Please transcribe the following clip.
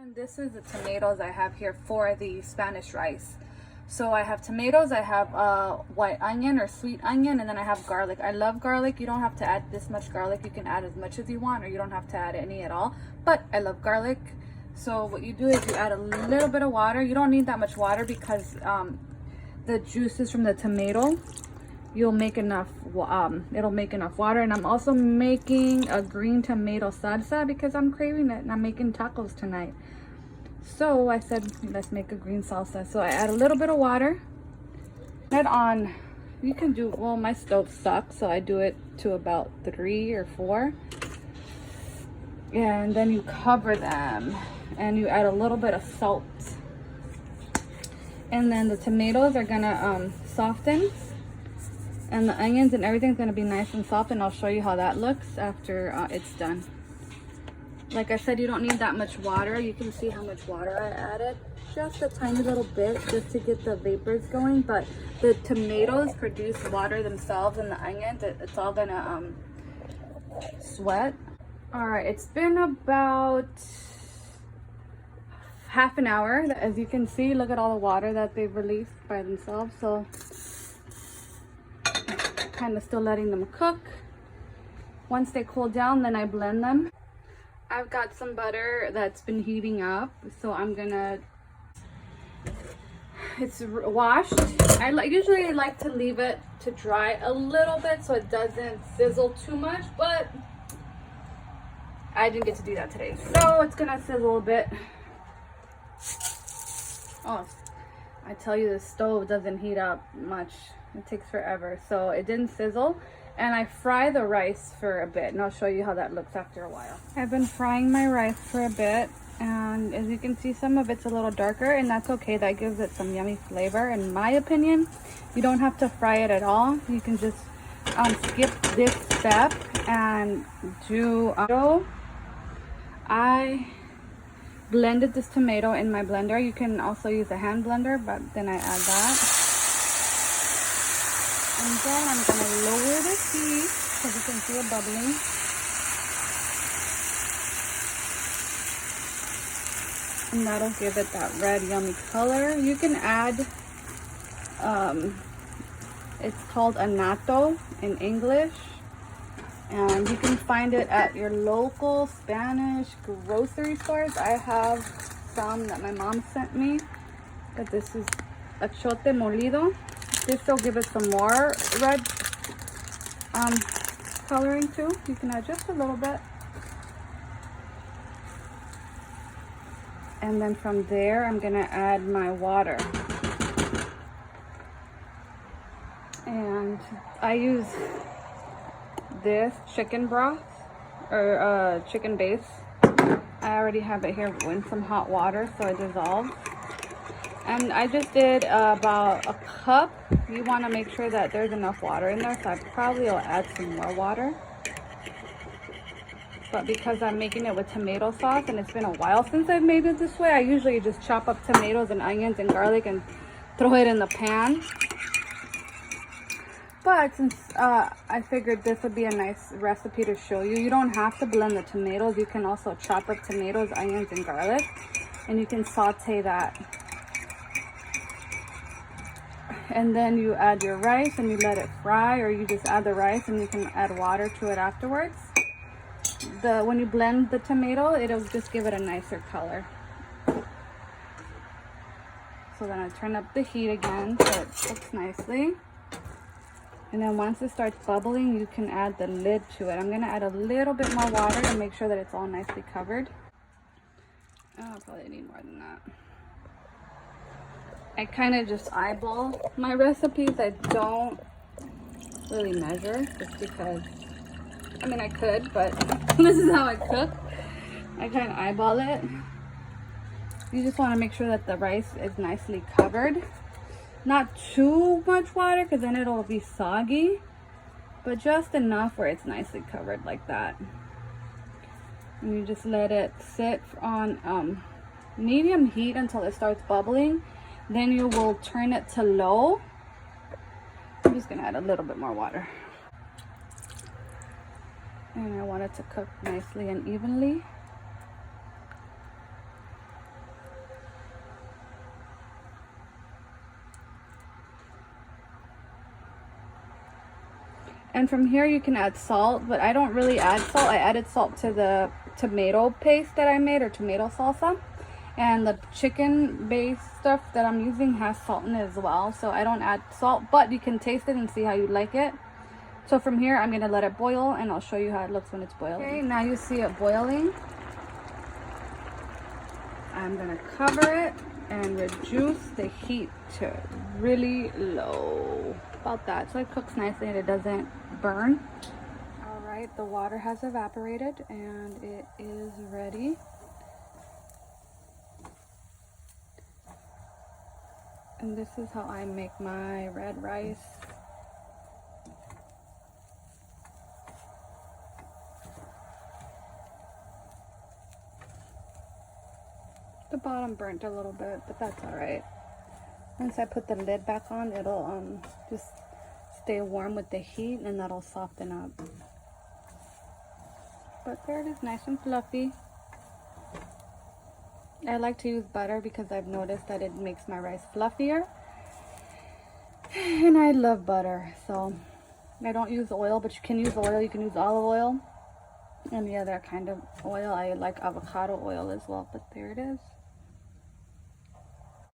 And this is the tomatoes I have here for the Spanish rice. So I have tomatoes, I have white onion or sweet onion, and then I have garlic. I love garlic. You don't have to add this much garlic. You can add as much as you want, or you don't have to add any at all. But I love garlic. So what you do is you add a little bit of water. You don't need that much water because the juices from the tomato, you'll make enough, it'll make enough water. And I'm also making a green tomato salsa because I'm craving it and I'm making tacos tonight. So I said, let's make a green salsa. So I add a little bit of water. It on, you can do, well, my stove sucks, so I do it to about 3 or 4. And then you cover them and you add a little bit of salt. And then the tomatoes are gonna soften. And the onions and everything's gonna be nice and soft, and I'll show you how that looks after it's done. Like I said, you don't need that much water. You can see how much water I added. Just a tiny little bit just to get the vapors going, but the tomatoes produce water themselves, and the onions, it's all gonna sweat. All right, it's been about half an hour. As you can see, look at all the water that they've released by themselves. So kind of still letting them cook. Once they cool down, then I blend them. I've got some butter that's been heating up, so I'm gonna, it's washed. I usually like to leave it to dry a little bit so it doesn't sizzle too much, but I didn't get to do that today, so it's gonna sizzle a bit. Oh, I tell you, the stove doesn't heat up much. It takes forever, so it didn't sizzle. And I fry the rice for a bit, and I'll show you how that looks after a while. I've been frying my rice for a bit, and as you can see, some of it's a little darker, and that's okay. That gives it some yummy flavor. In my opinion, you don't have to fry it at all. You can just skip this step and do I blended this tomato in my blender. You can also use a hand blender, but then I add that. And then I'm going to lower the heat because you can see it bubbling. And that'll give it that red yummy color. You can add, it's called Annato in English. And you can find it at your local Spanish grocery stores. I have some that my mom sent me. But this is achiote molido. This will give it some more red coloring too. You can add just a little bit. And then from there, I'm gonna add my water. And I use this chicken broth or chicken base. I already have it here in some hot water, so it dissolves. And I just did about a cup. You want to make sure that there's enough water in there, so I probably will add some more water. But because I'm making it with tomato sauce and it's been a while since I've made it this way, I usually just chop up tomatoes and onions and garlic and throw it in the pan. But since I figured this would be a nice recipe to show you, you don't have to blend the tomatoes. You can also chop up tomatoes, onions, and garlic, and you can saute that. And then you add your rice and you let it fry, or you just add the rice and you can add water to it afterwards. When you blend the tomato, it'll just give it a nicer color. So then I turn up the heat again so it cooks nicely. And then once it starts bubbling, you can add the lid to it. I'm gonna add a little bit more water to make sure that it's all nicely covered. Oh, I'll probably need more than that. I kind of just eyeball my recipes. I don't really measure just because, I mean, I could, but this is how I cook. I kind of eyeball it. You just want to make sure that the rice is nicely covered. Not too much water because then it'll be soggy, but just enough where it's nicely covered like that. And you just let it sit on medium heat until it starts bubbling. Then you will turn it to low. I'm just gonna add a little bit more water. And I want it to cook nicely and evenly. And from here you can add salt, but I don't really add salt. I added salt to the tomato paste that I made, or tomato salsa. And the chicken based stuff that I'm using has salt in it as well, so I don't add salt, but you can taste it and see how you like it. So from here I'm gonna let it boil, and I'll show you how it looks when it's boiling. Okay, now you see it boiling. I'm gonna cover it and reduce the heat to really low, about that, so it cooks nicely and it doesn't burn. All right, the water has evaporated and it is ready. And this is how I make my red rice. The bottom burnt a little bit, but that's all right. Once I put the lid back on, it'll just stay warm with the heat, and that'll soften up. But there it is, nice and fluffy. I like to use butter because I've noticed that it makes my rice fluffier. And I love butter, so I don't use oil, but you can use oil. You can use olive oil, any other kind of oil. I like avocado oil as well, but there it is.